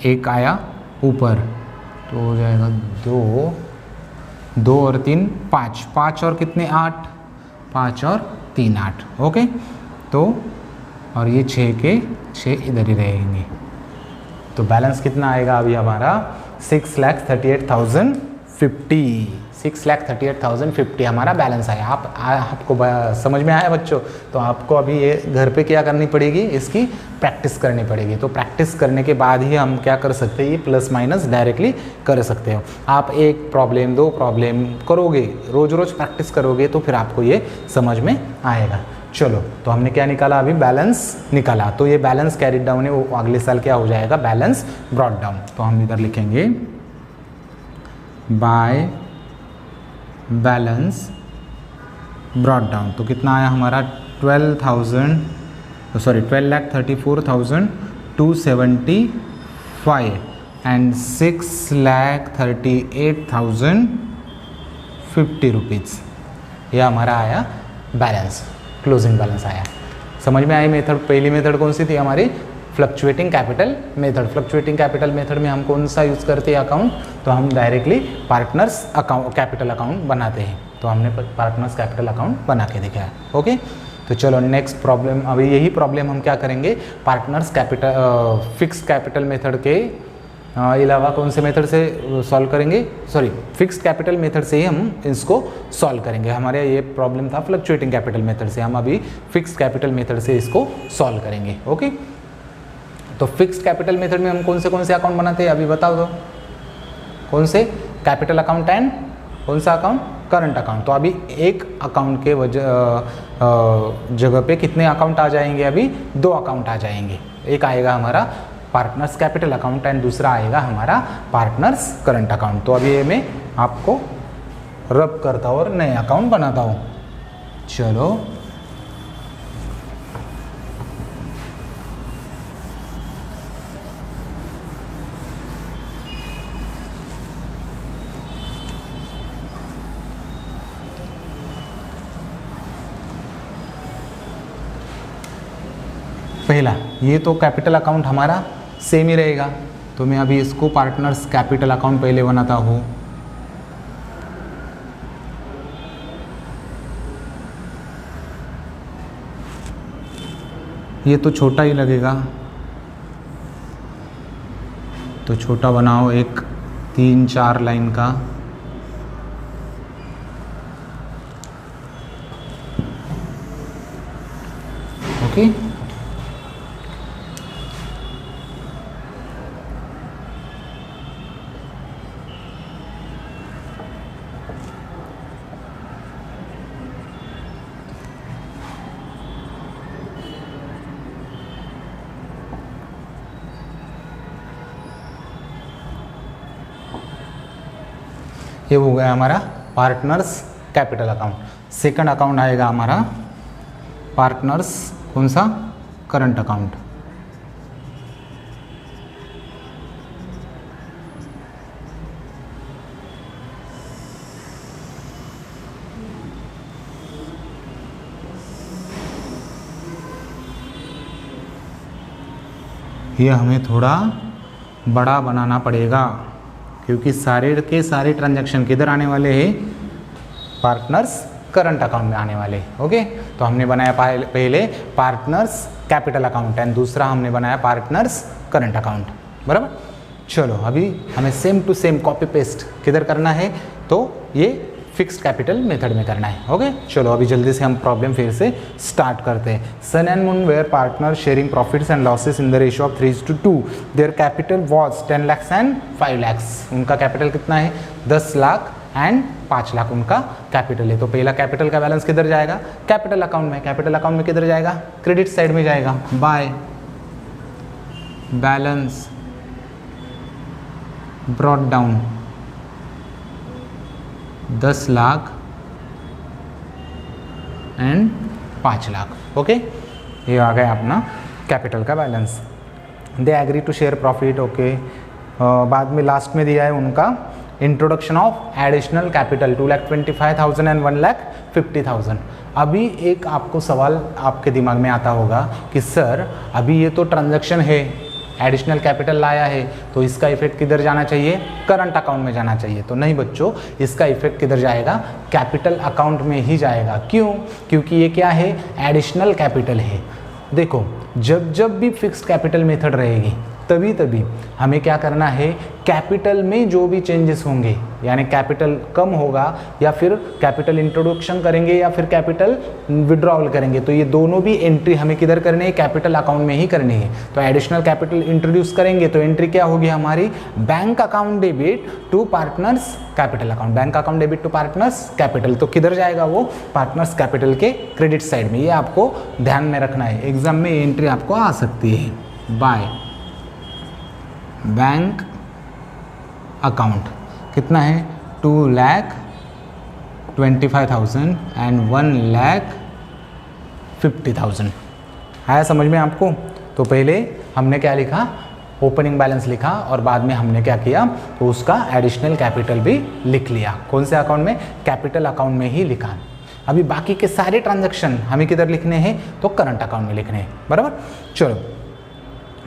एक आया ऊपर, तो हो जाएगा 2, 2 और 3 5, 5 और कितने 8, 5 और 3 8। ओके, तो और ये 6 के 6 इधर ही रहेंगे, तो बैलेंस कितना आएगा अभी हमारा 6,38,050, 6,38,050 हमारा बैलेंस आया। आपको समझ में आया बच्चों? तो आपको अभी ये घर पे क्या करनी पड़ेगी, इसकी प्रैक्टिस करनी पड़ेगी। तो प्रैक्टिस करने के बाद ही हम क्या कर सकते हैं, ये प्लस माइनस डायरेक्टली कर सकते हो। आप 1 प्रॉब्लम 2 प्रॉब्लम करोगे, रोज़ रोज़ प्रैक्टिस करोगे, तो फिर आपको ये समझ में आएगा। चलो, तो हमने क्या निकाला, अभी बैलेंस निकाला। तो ये बैलेंस कैरिड डाउन है, वो अगले साल क्या हो जाएगा, बैलेंस ब्रॉट डाउन। तो हम इधर लिखेंगे बाय बैलेंस ब्रॉट डाउन। तो कितना आया हमारा 12,34,275 एंड 6,38,050 रुपीज़, ये हमारा आया बैलेंस, क्लोजिंग बैलेंस आया। समझ में आई मेथड? पहली मेथड कौन सी थी हमारी, fluctuating capital method. Fluctuating capital method में हम कौन सा यूज़ करते हैं अकाउंट, तो हम directly partners account capital account बनाते हैं। तो हमने पार्टनर्स कैपिटल अकाउंट बना के दिखाया। ओके, तो चलो नेक्स्ट प्रॉब्लम, अभी यही प्रॉब्लम हम क्या करेंगे, partners capital fix capital method के अलावा कौन से मेथड से सॉल्व करेंगे, सॉरी फिक्स्ड कैपिटल मेथड से ही हम इसको सॉल्व करेंगे। हमारे ये प्रॉब्लम था फ्लक्चुएटिंग कैपिटल मेथड से, हम अभी फिक्स्ड कैपिटल मेथड से इसको सॉल्व करेंगे। ओके, तो फिक्स्ड कैपिटल मेथड में हम कौन से अकाउंट बनाते हैं, अभी बताओ दो, कौन से, कैपिटल अकाउंट एंड कौन सा अकाउंट, करंट अकाउंट। तो अभी एक अकाउंट के जगह पे कितने अकाउंट आ जाएंगे, अभी 2 अकाउंट आ जाएंगे। एक आएगा हमारा पार्टनर्स कैपिटल अकाउंट एंड दूसरा आएगा हमारा पार्टनर्स करंट अकाउंट। तो अभी ये मैं आपको रब करता हूँ और नए अकाउंट बनाता हूँ। चलो, पहला ये तो कैपिटल अकाउंट हमारा सेम ही रहेगा, तो मैं अभी इसको पार्टनर्स कैपिटल अकाउंट पहले बनाता हूँ। ये तो छोटा ही लगेगा, तो छोटा बनाओ, एक 3-4 लाइन का। ओके, ये हो गया हमारा partners capital account. Second account आएगा हमारा पार्टनर्स, कौन सा, करंट अकाउंट। ये हमें थोड़ा बड़ा बनाना पड़ेगा, क्योंकि सारे के सारे ट्रांजैक्शन किधर आने वाले हैं, पार्टनर्स करंट अकाउंट में आने वाले। ओके, तो हमने बनाया पहले पार्टनर्स कैपिटल अकाउंट एंड दूसरा हमने बनाया पार्टनर्स करंट अकाउंट, बराबर। चलो अभी हमें same to same copy paste किधर करना है, तो ये फिक्स्ड कैपिटल मेथड में करना है। ओके, चलो अभी जल्दी से हम प्रॉब्लम फिर से स्टार्ट करते हैं। Sun and moon were partner sharing profits and losses in the ratio of 3:2। Their capital was 10 lakhs and 5 lakhs। उनका कैपिटल कितना है, 10 लाख एंड 5 लाख उनका कैपिटल है। तो पहला कैपिटल का बैलेंस किधर जाएगा, कैपिटल अकाउंट में। कैपिटल अकाउंट में किधर जाएगा, क्रेडिट साइड में जाएगा। By balance brought down 10 lakh and 5 lakh. Okay, ये आ गया अपना कैपिटल का balance. They agree to share profit. Okay, बाद में लास्ट में दिया है उनका introduction of additional capital 2,25,000 and 1,50,000। अभी एक आपको सवाल आपके दिमाग में आता होगा कि सर अभी ये तो ट्रांजैक्शन है, एडिशनल कैपिटल लाया है, तो इसका इफेक्ट किधर जाना चाहिए, करंट अकाउंट में जाना चाहिए। तो नहीं बच्चों, इसका इफेक्ट किधर जाएगा, कैपिटल अकाउंट में ही जाएगा। क्यों, क्योंकि ये क्या है, एडिशनल कैपिटल है। देखो जब जब भी फिक्स्ड कैपिटल मेथड रहेगी तभी तभी हमें क्या करना है, कैपिटल में जो भी चेंजेस होंगे, यानी कैपिटल कम होगा या फिर कैपिटल इंट्रोडक्शन करेंगे या फिर कैपिटल विड्रॉवल करेंगे, तो ये दोनों भी एंट्री हमें किधर करनी है, कैपिटल अकाउंट में ही करनी है। तो एडिशनल कैपिटल इंट्रोड्यूस करेंगे तो एंट्री क्या होगी हमारी, bank account debit to partners capital account. Bank account debit to partners capital, तो किधर जाएगा वो, पार्टनर्स कैपिटल के क्रेडिट साइड में। ये आपको ध्यान में रखना है, एग्जाम में एंट्री आपको आ सकती है। बाय बैंक अकाउंट कितना है, 2,25,000 एंड 1,50,000। आया समझ में आपको। तो पहले हमने क्या लिखा, ओपनिंग बैलेंस लिखा और बाद में हमने क्या किया, तो उसका एडिशनल कैपिटल भी लिख लिया। कौन से अकाउंट में, कैपिटल अकाउंट में ही लिखा। अभी बाकी के सारे ट्रांजैक्शन हमें किधर लिखने हैं, तो करंट अकाउंट में लिखने हैं, बराबर। चलो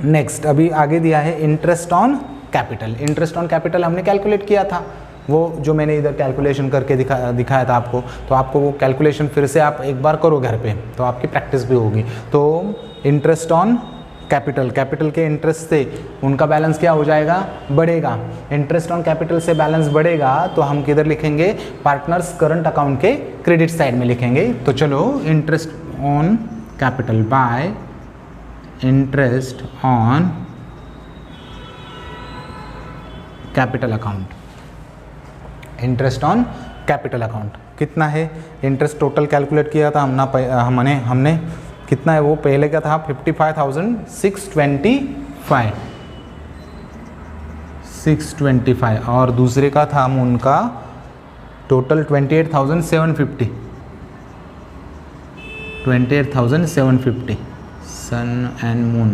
नेक्स्ट, अभी आगे दिया है interest on capital. Interest on capital हमने कैलकुलेट किया था, वो जो मैंने इधर कैलकुलेशन करके दिखाया था आपको, तो आपको वो कैलकुलेशन फिर से आप एक बार करो घर पे, तो आपकी प्रैक्टिस भी होगी। तो इंटरेस्ट ऑन कैपिटल, कैपिटल के इंटरेस्ट से उनका बैलेंस क्या हो जाएगा, बढ़ेगा। इंटरेस्ट ऑन कैपिटल से बैलेंस बढ़ेगा तो हम किधर लिखेंगे, पार्टनर्स करंट अकाउंट के क्रेडिट साइड में लिखेंगे। तो चलो interest on capital by interest on capital account. Interest on capital account कितना है, इंटरेस्ट टोटल कैलकुलेट किया था हमने कितना है, वो पहले का था 55,625 और दूसरे का था हम उनका टोटल 28,750 सन एंड मून,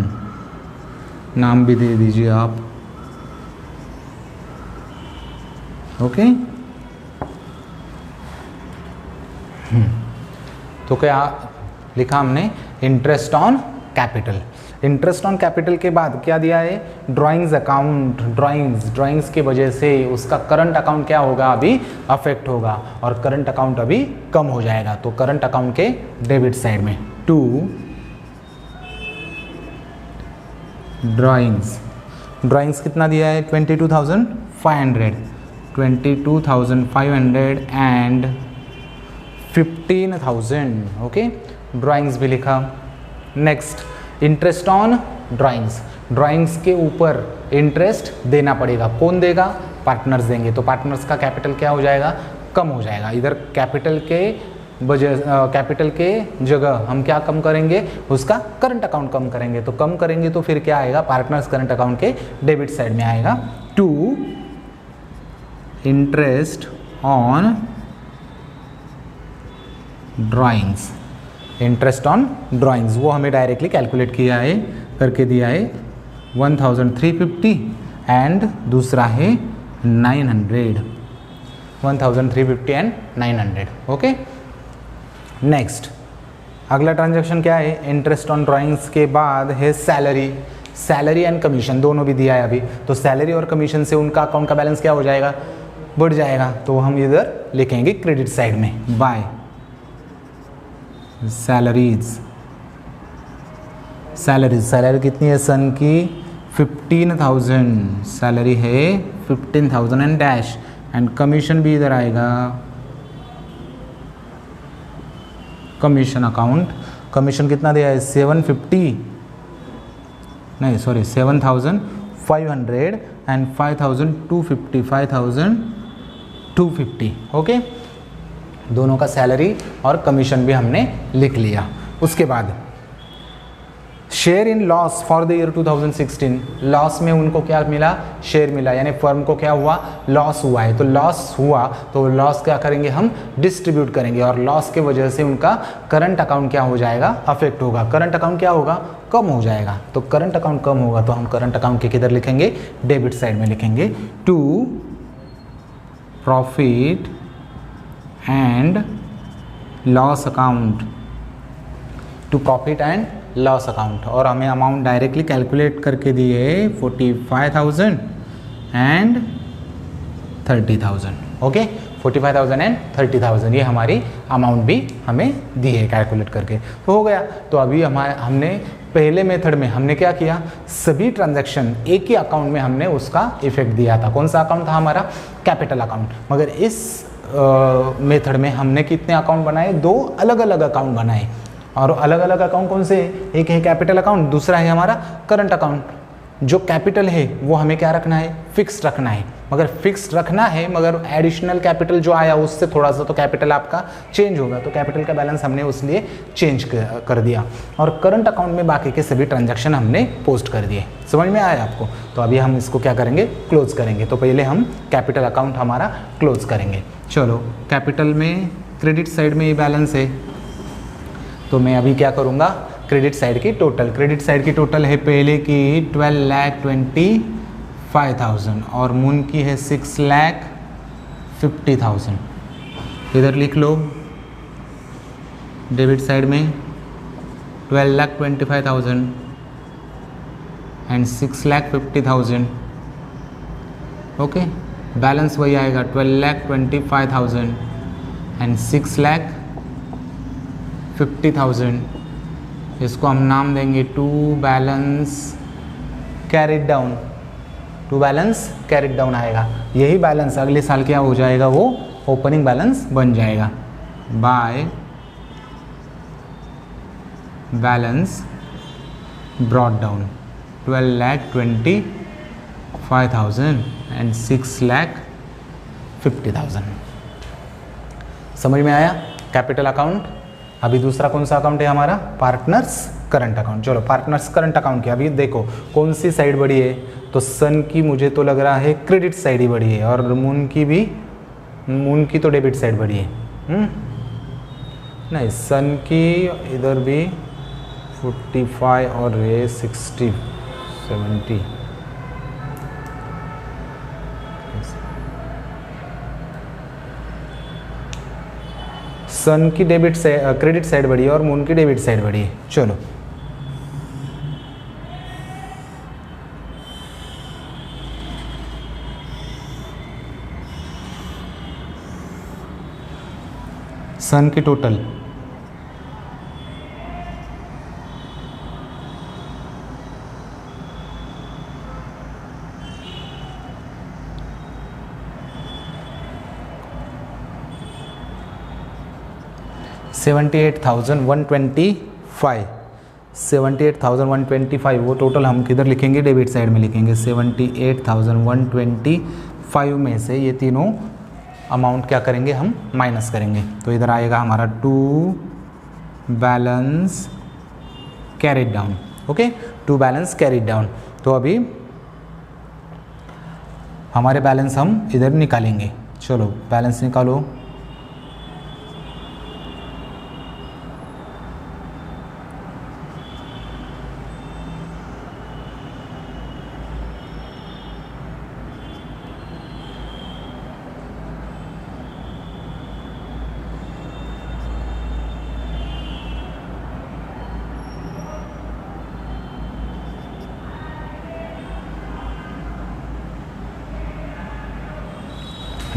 नाम भी दे दीजिए आप। ओके तो क्या लिखा हमने, interest on capital. Interest on capital के बाद क्या दिया है, ड्राइंग्स अकाउंट। ड्राइंग्स की वजह से उसका करंट अकाउंट क्या होगा, अभी अफेक्ट होगा और करंट अकाउंट अभी कम हो जाएगा। तो करंट अकाउंट के डेबिट साइड में टू ड्राइंग्स कितना दिया है, 22,500 एंड 15,000। ओके, ड्राइंग्स भी लिखा। नेक्स्ट इंटरेस्ट ऑन ड्राइंग्स के ऊपर इंटरेस्ट देना पड़ेगा। कौन देगा, पार्टनर्स देंगे। तो पार्टनर्स का कैपिटल क्या हो जाएगा, कम हो जाएगा। इधर कैपिटल के जगह हम क्या कम करेंगे, उसका करंट अकाउंट कम करेंगे। तो कम करेंगे तो फिर क्या आएगा, पार्टनर्स करंट अकाउंट के डेबिट साइड में आएगा to interest on drawings. Interest on drawings वो हमें डायरेक्टली कैलकुलेट किया है, करके दिया है 1,350 एंड दूसरा है 900, 1,350 एंड 900। ओके, नेक्स्ट अगला ट्रांजैक्शन क्या है, इंटरेस्ट ऑन ड्राइंग्स के बाद है सैलरी एंड कमीशन, दोनों भी दिया है अभी। तो सैलरी और कमीशन से उनका अकाउंट का बैलेंस क्या हो जाएगा, बढ़ जाएगा। तो हम इधर लिखेंगे क्रेडिट साइड में बाय सैलरी कितनी है सन की, 15,000 सैलरी है 15,000 एंड डैश, एंड कमीशन भी इधर आएगा। कमीशन अकाउंट, कमीशन कितना दिया है 7,500 एंड 5,250। ओके, दोनों का सैलरी और कमीशन भी हमने लिख लिया। उसके बाद share in loss for the year 2016, loss में उनको क्या मिला, शेयर मिला, यानी फर्म को क्या हुआ, लॉस हुआ है। तो लॉस हुआ तो लॉस क्या करेंगे, हम डिस्ट्रीब्यूट करेंगे, और लॉस के वजह से उनका करंट अकाउंट क्या हो जाएगा, अफेक्ट होगा। करंट अकाउंट क्या होगा, कम हो जाएगा। तो करंट अकाउंट कम होगा तो हम करंट अकाउंट के किधर लिखेंगे, डेबिट साइड में लिखेंगे to profit and loss account, to profit and loss account. और हमें अमाउंट डायरेक्टली कैलकुलेट करके दिए 45,000 एंड 30,000। ओके, 45,000 एंड 30,000 ये हमारी अमाउंट भी हमें दी है कैलकुलेट करके। तो हो गया। तो अभी हमने पहले मेथड में हमने क्या किया, सभी ट्रांजैक्शन एक ही अकाउंट में हमने उसका इफेक्ट दिया था। कौन सा अकाउंट था हमारा, कैपिटल अकाउंट। मगर इस मेथड में हमने कितने अकाउंट बनाए, दो अलग अलग अकाउंट बनाए। और अलग अलग अकाउंट कौन से, एक है कैपिटल अकाउंट, दूसरा है हमारा करंट अकाउंट। जो कैपिटल है वो हमें क्या रखना है, फिक्स रखना है। मगर फिक्स रखना है, मगर एडिशनल कैपिटल जो आया उससे थोड़ा सा तो कैपिटल आपका चेंज होगा। तो कैपिटल का बैलेंस हमने उसलिए चेंज कर दिया। और करंट अकाउंट में बाकी के सभी ट्रांजैक्शन हमने पोस्ट कर दिए। समझ में आया आपको। तो अभी हम इसको क्या करेंगे, क्लोज करेंगे। तो पहले हम कैपिटल अकाउंट हमारा क्लोज करेंगे। चलो, कैपिटल में क्रेडिट साइड में ये बैलेंस है, तो मैं अभी क्या करूँगा, क्रेडिट साइड की टोटल है पहले की 12,25,000 और मून की है 6,50,000। इधर लिख लो डेबिट साइड में 12,25,000 एंड 6,50,000। ओके, बैलेंस वही आएगा 12,25,000 एंड 6,50,000। इसको हम नाम देंगे टू बैलेंस कैरिड डाउन आएगा। यही बैलेंस अगले साल क्या हो जाएगा, वो ओपनिंग बैलेंस बन जाएगा by balance brought down 12,25,000 and 6,50,000। समझ में आया कैपिटल अकाउंट। अभी दूसरा कौन सा अकाउंट है हमारा, पार्टनर्स करंट अकाउंट। चलो, पार्टनर्स करंट अकाउंट की अभी देखो कौन सी साइड बड़ी है, तो सन की मुझे तो लग रहा है क्रेडिट साइड ही बड़ी है, और मून की तो डेबिट साइड बड़ी है। नहीं, सन की इधर भी 45 और ये 60 70। सन की क्रेडिट साइड बड़ी है और मून की डेबिट साइड बड़ी है। चलो, सन की टोटल, $78,125 वो टोटल हम किधर लिखेंगे, डेबिट साइड में लिखेंगे। 78,125 में से ये तीनों अमाउंट क्या करेंगे, हम माइनस करेंगे। तो इधर आएगा हमारा to balance carried down. Okay, to balance carried down. तो अभी हमारे बैलेंस हम इधर निकालेंगे। चलो बैलेंस निकालो।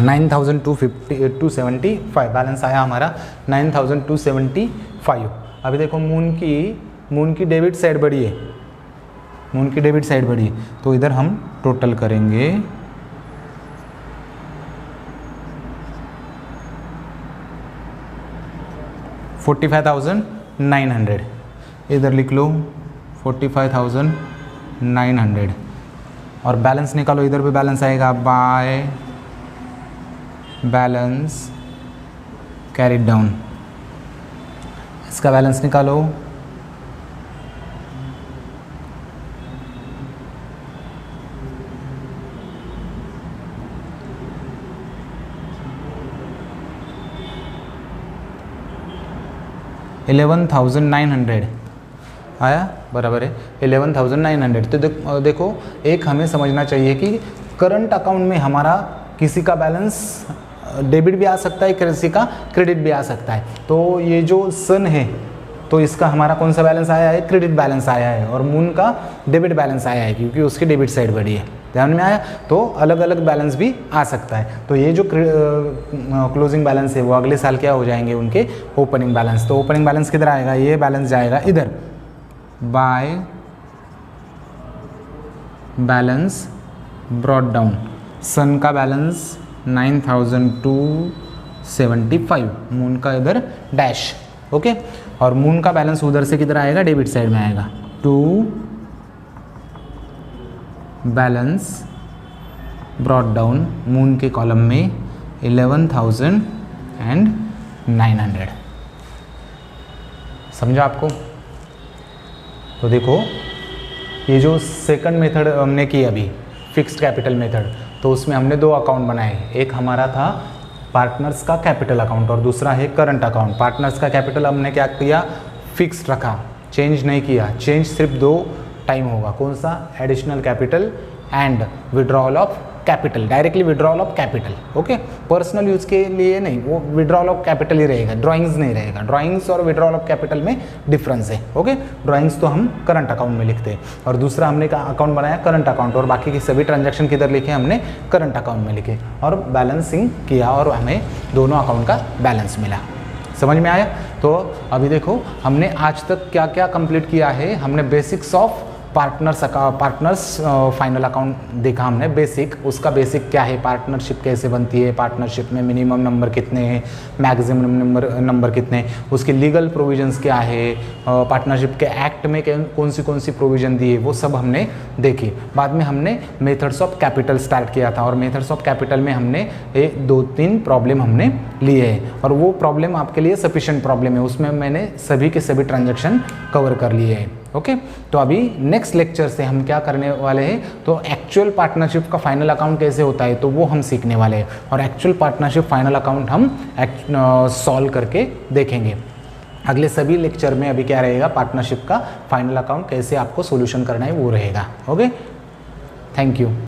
$9,275 बैलेंस आया हमारा 9,275। अभी देखो मून की डेबिट साइड बढ़ी है, मून की डेबिट साइड बढ़ी है। तो इधर हम टोटल करेंगे $45,900। इधर लिख लो 45,900 और बैलेंस निकालो। इधर भी बैलेंस आएगा बाय बैलेंस कैरिड डाउन। इसका बैलेंस निकालो। $11,900 आया, बराबर है 11,900। तो देखो एक हमें समझना चाहिए कि करंट अकाउंट में हमारा किसी का बैलेंस डेबिट भी आ सकता है, किसी का क्रेडिट भी आ सकता है। तो ये जो सन है तो इसका हमारा कौन सा बैलेंस आया है, क्रेडिट बैलेंस आया है, और मून का डेबिट बैलेंस आया है क्योंकि उसकी डेबिट साइड बढ़ी है। ध्यान में आया। तो अलग अलग बैलेंस भी आ सकता है। तो ये जो क्लोजिंग बैलेंस है वो अगले साल क्या हो जाएंगे, उनके ओपनिंग बैलेंस। तो ओपनिंग बैलेंस किधर आएगा, ये बैलेंस जाएगा इधर by balance brought down. Sun का बैलेंस 9,275, मून का इधर डैश। ओके, और मून का बैलेंस उधर से किधर आएगा, डेबिट साइड में आएगा। To balance brought down, Moon के कॉलम में 11,900। समझा आपको। तो देखो ये जो सेकंड मेथड हमने की अभी, फिक्स्ड कैपिटल मेथड, तो उसमें हमने दो अकाउंट बनाए। एक हमारा था पार्टनर्स का कैपिटल अकाउंट और दूसरा है करंट अकाउंट। पार्टनर्स का कैपिटल हमने क्या किया, फिक्स्ड रखा, चेंज नहीं किया। चेंज सिर्फ दो टाइम होगा, कौन सा, additional capital and withdrawal of capital, directly withdrawal of capital. Okay, personal use के लिए नहीं, वो विड्रॉल ऑफ कैपिटल ही रहेगा, ड्राइंग्स नहीं रहेगा। ड्राइंग्स और विड्रॉल ऑफ कैपिटल में डिफरेंस है। ओके, ड्राइंग्स तो हम करंट अकाउंट में लिखते हैं और दूसरा हमने का अकाउंट बनाया करंट अकाउंट, और बाकी के सभी ट्रांजैक्शन किधर लिखे, हमने करंट अकाउंट में लिखे और बैलेंसिंग किया और हमें दोनों अकाउंट का बैलेंस मिला। समझ में आया। तो अभी देखो हमने आज तक क्या क्या कंप्लीट किया है। हमने basics of partners final account देखा हमने, बेसिक, उसका बेसिक क्या है, पार्टनरशिप कैसे बनती है, पार्टनरशिप में मिनिमम नंबर कितने हैं, मैक्सिमम नंबर कितने हैं, उसके लीगल प्रोविजंस क्या है, पार्टनरशिप के एक्ट में कौन सी प्रोविजन दी है, वो सब हमने देखी। बाद में हमने मेथड्स ऑफ कैपिटल स्टार्ट किया था और मेथड्स ऑफ कैपिटल में हमने 2-3 प्रॉब्लम हमने लिए हैं और वो प्रॉब्लम आपके लिए सफिशिएंट प्रॉब्लम है, उसमें मैंने सभी के सभी ट्रांजैक्शन कवर कर लिए हैं। ओके, तो अभी नेक्स्ट लेक्चर से हम क्या करने वाले हैं, तो एक्चुअल पार्टनरशिप का फाइनल अकाउंट कैसे होता है तो वो हम सीखने वाले हैं और एक्चुअल पार्टनरशिप फाइनल अकाउंट हम सॉल्व करके देखेंगे अगले सभी लेक्चर में। अभी क्या रहेगा, पार्टनरशिप का फाइनल अकाउंट कैसे आपको सॉल्यूशन करना है वो रहेगा। Okay, thank you.